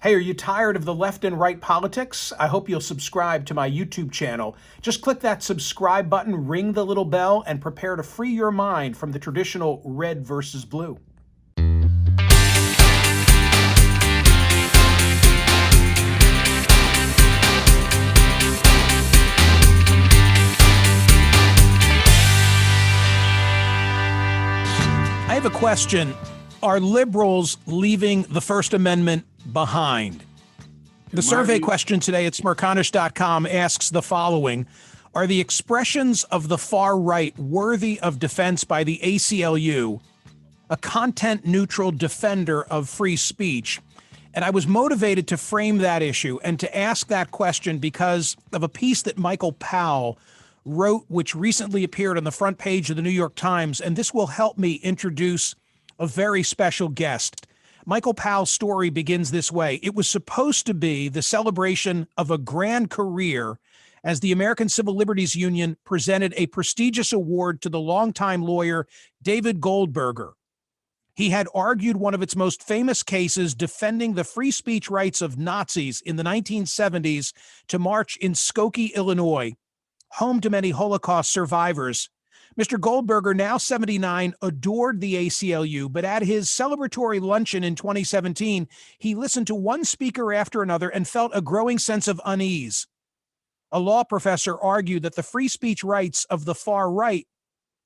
Hey, are you tired of the left and right politics? I hope you'll subscribe to my YouTube channel. Just click that subscribe button, ring the little bell, and prepare to free your mind from the traditional red versus blue. I have a question. Are liberals leaving the First Amendment behind? The survey question today at smerconish.com asks the following: are the expressions of the far right worthy of defense by the ACLU, a content-neutral defender of free speech? And I was motivated to frame that issue and to ask that question because of a piece that Michael Powell wrote, which recently appeared on the front page of the New York Times, and this will help me introduce a very special guest. Michael Powell's story begins this way. It was supposed to be the celebration of a grand career as the American Civil Liberties Union presented a prestigious award to the longtime lawyer David Goldberger. He had argued one of its most famous cases defending the free speech rights of Nazis in the 1970s to march in Skokie, Illinois, home to many Holocaust survivors. Mr. Goldberger, now 79, adored the ACLU, but at his celebratory luncheon in 2017, he listened to one speaker after another and felt a growing sense of unease. A law professor argued that the free speech rights of the far right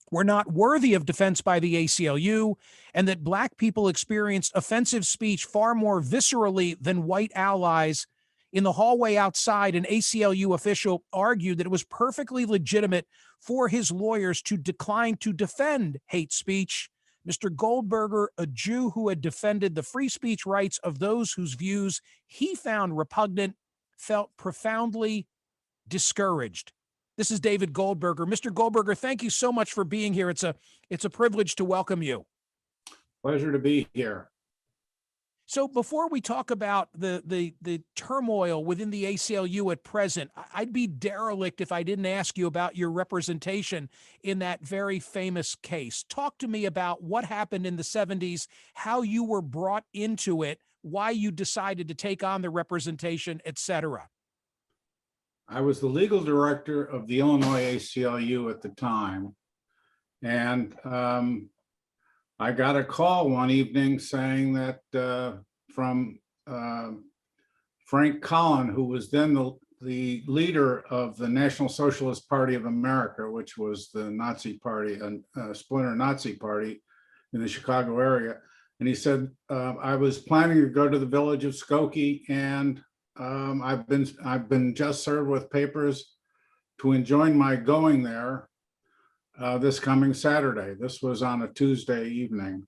were not worthy of defense by the ACLU, and that Black people experienced offensive speech far more viscerally than white allies. In the hallway outside, an ACLU official argued that it was perfectly legitimate for his lawyers to decline to defend hate speech. Mr. Goldberger, a Jew who had defended the free speech rights of those whose views he found repugnant, felt profoundly discouraged. This is David Goldberger. Mr. Goldberger, thank you so much for being here. It's a privilege to welcome you. Pleasure to be here. So before we talk about the turmoil within the ACLU at present, I'd be derelict if I didn't ask you about your representation in that very famous case. Talk to me about what happened in the 70s, how you were brought into it, why you decided to take on the representation, etc. I was the legal director of the Illinois ACLU at the time, and I got a call one evening saying that from Frank Collin, who was then the leader of the National Socialist Party of America, which was the Nazi party, a splinter Nazi party in the Chicago area. And he said, I was planning to go to the village of Skokie, and I've been just served with papers to enjoin my going there this coming Saturday. This was on a Tuesday evening.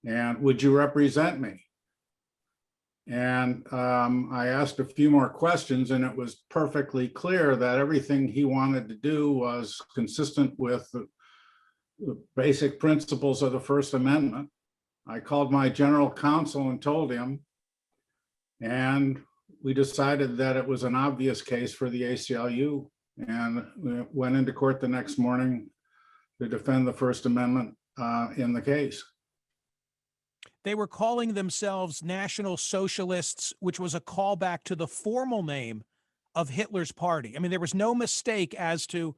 And would you represent me? And I asked a few more questions, and it was perfectly clear that everything he wanted to do was consistent with the basic principles of the First Amendment. I called my general counsel and told him, and we decided that it was an obvious case for the ACLU, and we went into court the next morning to defend the First Amendment in the case. They were calling themselves National Socialists, which was a callback to the formal name of Hitler's party. I mean, there was no mistake as to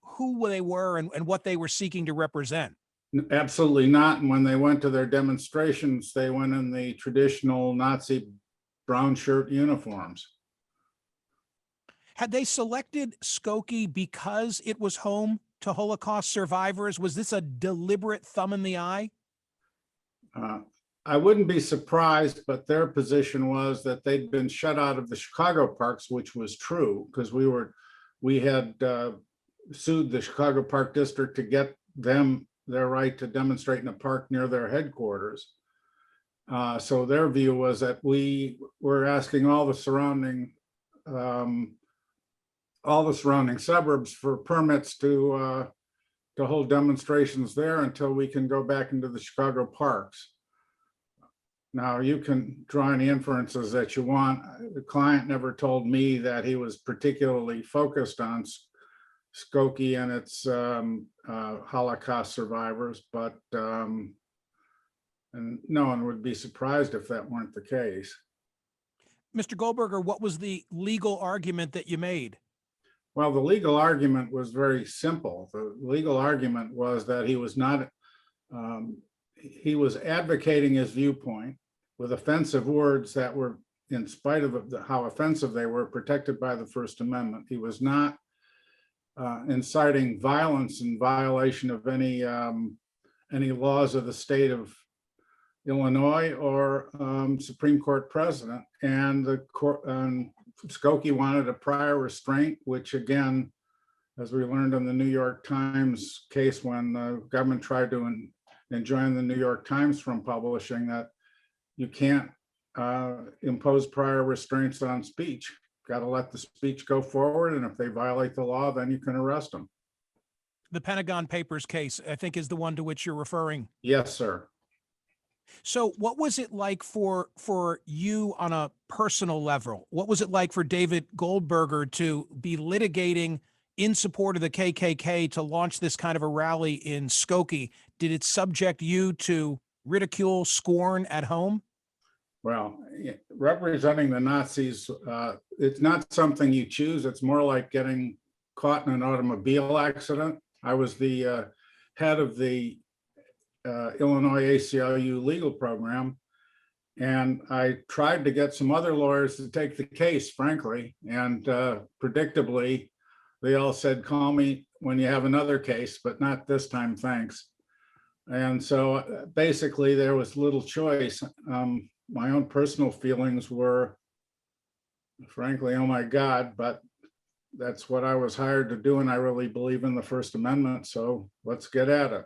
who they were and what they were seeking to represent. Absolutely not. And when they went to their demonstrations, they went in the traditional Nazi brown shirt uniforms. Had they selected Skokie because it was home to Holocaust survivors? Was this a deliberate thumb in the eye? I wouldn't be surprised, but their position was that they'd been shut out of the Chicago parks, which was true, because we had sued the Chicago Park District to get them their right to demonstrate in a park near their headquarters. So their view was that we were asking all the surrounding suburbs for permits to hold demonstrations there until we can go back into the Chicago parks. Now, you can draw any inferences that you want. The client never told me that he was particularly focused on Skokie and its Holocaust survivors, but and no one would be surprised if that weren't the case. Mr. Goldberger, what was the legal argument that you made? Well, the legal argument was very simple. The legal argument was that he was advocating his viewpoint with offensive words that were, in spite of how offensive they were, protected by the First Amendment. He was not inciting violence in violation of any laws of the state of Illinois or Supreme Court precedent. And the court, Skokie wanted a prior restraint, which again, as we learned in the New York Times case when the government tried to enjoin the New York Times from publishing, that you can't impose prior restraints on speech. Got to let the speech go forward, and if they violate the law, then you can arrest them. The Pentagon Papers case, I think, is the one to which you're referring. Yes, sir. So what was it like for you on a personal level? What was it like for David Goldberger to be litigating in support of the KKK to launch this kind of a rally in Skokie? Did it subject you to ridicule, scorn at home? Well, representing the Nazis, it's not something you choose. It's more like getting caught in an automobile accident. I was the head of the Illinois ACLU legal program, and I tried to get some other lawyers to take the case, frankly, and predictably, they all said, call me when you have another case, but not this time, thanks. And so basically there was little choice. My own personal feelings were, frankly, oh my God, but that's what I was hired to do, and I really believe in the First Amendment, so let's get at it.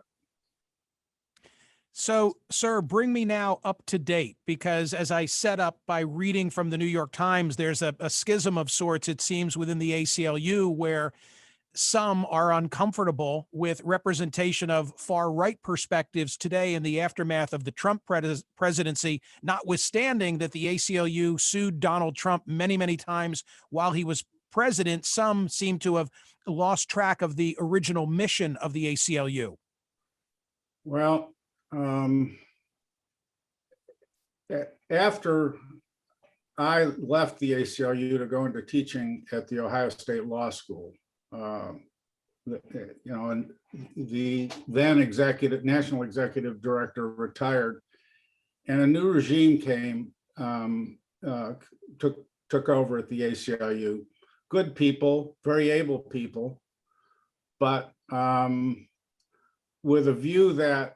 So, sir, bring me now up to date, because as I set up by reading from the New York Times, there's a schism of sorts, it seems, within the ACLU, where some are uncomfortable with representation of far-right perspectives today in the aftermath of the Trump presidency, notwithstanding that the ACLU sued Donald Trump many, many times while he was president. Some seem to have lost track of the original mission of the ACLU. Well, after I left the ACLU to go into teaching at the Ohio State Law School, and the then national executive director retired, and a new regime came, took over at the ACLU. Good people, very able people, but with a view that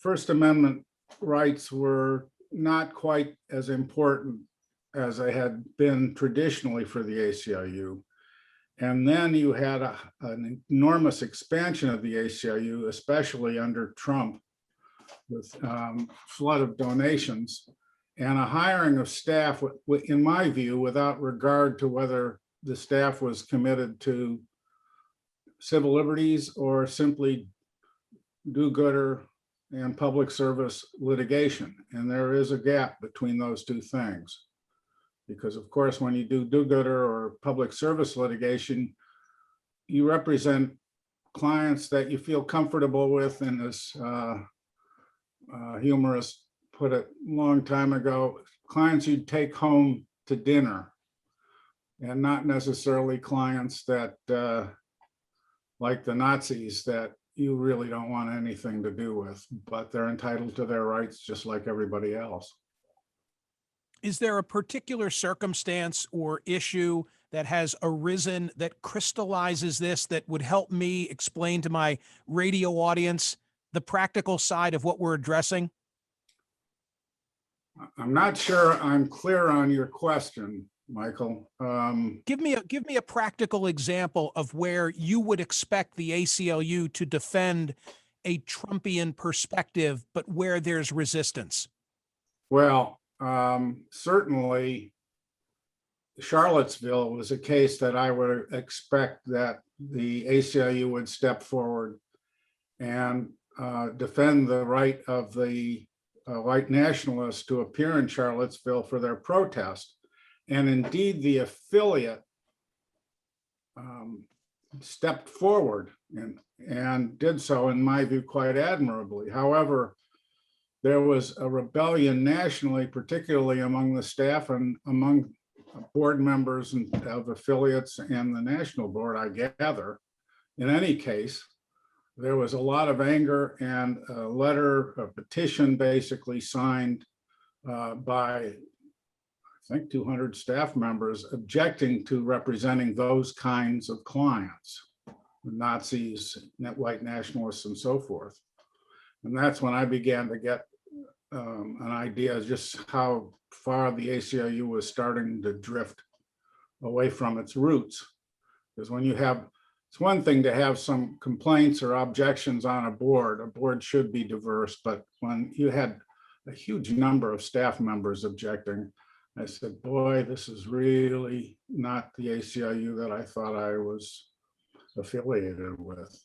First Amendment rights were not quite as important as they had been traditionally for the ACLU. And then you had an enormous expansion of the ACLU, especially under Trump, with flood of donations and a hiring of staff, in my view, without regard to whether the staff was committed to civil liberties or simply do-gooder and public service litigation. And there is a gap between those two things. Because of course, when you do do-gooder or public service litigation, you represent clients that you feel comfortable with, and as humorist put it a long time ago, clients you'd take home to dinner, and not necessarily clients that, like the Nazis, that you really don't want anything to do with, but they're entitled to their rights just like everybody else. Is there a particular circumstance or issue that has arisen that crystallizes this, that would help me explain to my radio audience the practical side of what we're addressing? I'm not sure I'm clear on your question, Michael. Give me a practical example of where you would expect the ACLU to defend a Trumpian perspective, but where there's resistance. Well, certainly Charlottesville was a case that I would expect that the ACLU would step forward and defend the right of the white nationalists to appear in Charlottesville for their protest. And indeed, the affiliate stepped forward and did so, in my view, quite admirably. However, there was a rebellion nationally, particularly among the staff and among board members and of affiliates and the national board, I gather. In any case, there was a lot of anger, and a petition basically signed by, I think, 200 staff members objecting to representing those kinds of clients, Nazis, white nationalists, and so forth. And that's when I began to get an idea of just how far the ACLU was starting to drift away from its roots. Because when you have, it's one thing to have some complaints or objections on a board should be diverse, but when you had a huge number of staff members objecting, I said, boy, this is really not the ACLU that I thought I was affiliated with.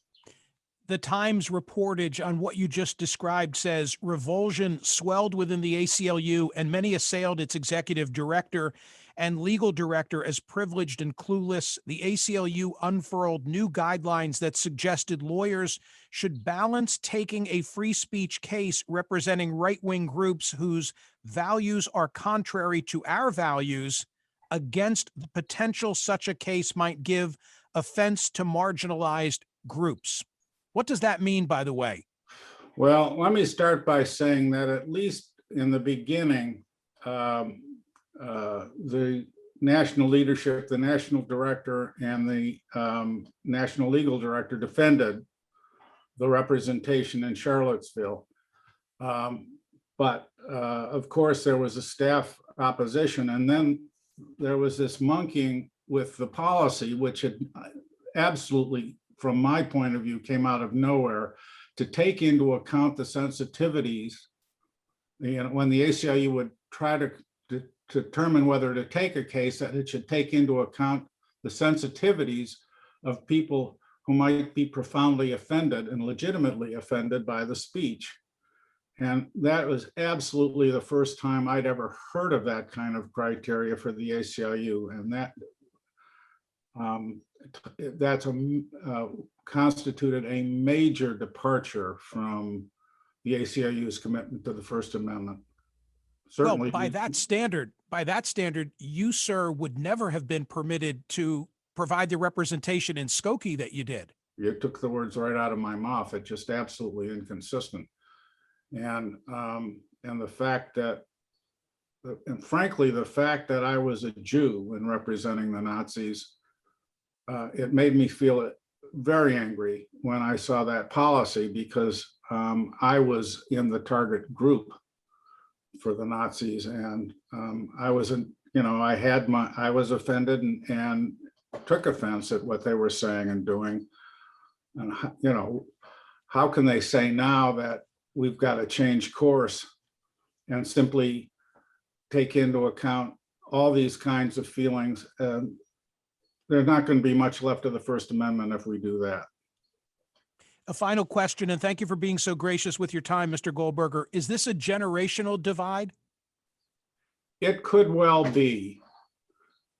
The Times reportage on what you just described says revulsion swelled within the ACLU, and many assailed its executive director and legal director as privileged and clueless. The ACLU unfurled new guidelines that suggested lawyers should balance taking a free speech case representing right-wing groups whose values are contrary to our values against the potential such a case might give offense to marginalized groups. What does that mean, by the way? Well, let me start by saying that at least in the beginning, the national leadership, the national director, and the national legal director defended the representation in Charlottesville. But of course, there was a staff opposition, and then there was this monkeying with the policy, which had absolutely, from my point of view, came out of nowhere, to take into account the sensitivities. You know, when the ACLU would try to determine whether to take a case, that it should take into account the sensitivities of people who might be profoundly offended and legitimately offended by the speech. And that was absolutely the first time I'd ever heard of that kind of criteria for the ACLU. And that's constituted a major departure from the ACLU's commitment to the First Amendment. Certainly, well, by that standard, you, sir, would never have been permitted to provide the representation in Skokie that you did. You took the words right out of my mouth. It's just absolutely inconsistent. And the fact that, and frankly, the fact that I was a Jew in representing the Nazis, it made me feel very angry when I saw that policy, because I was in the target group for the Nazis, and I wasn't, you know, I was offended and took offense at what they were saying and doing. And, you know, how can they say now that we've got to change course and simply take into account all these kinds of feelings? There's not going to be much left of the First Amendment if we do that. A final question, and thank you for being so gracious with your time, Mr. Goldberger. Is this a generational divide? It could well be.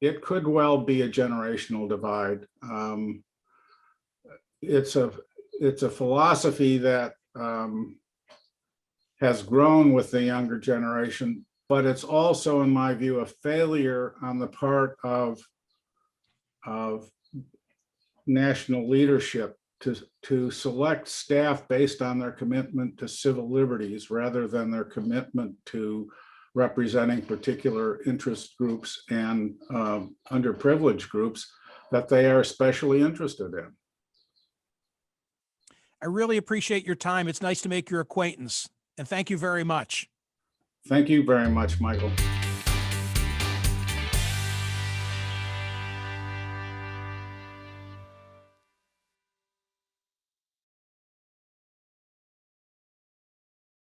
It could well be a generational divide. It's a philosophy that has grown with the younger generation, but it's also, in my view, a failure on the part of national leadership to select staff based on their commitment to civil liberties rather than their commitment to representing particular interest groups and underprivileged groups that they are especially interested in. I really appreciate your time. It's nice to make your acquaintance, and thank you very much. Thank you very much, Michael.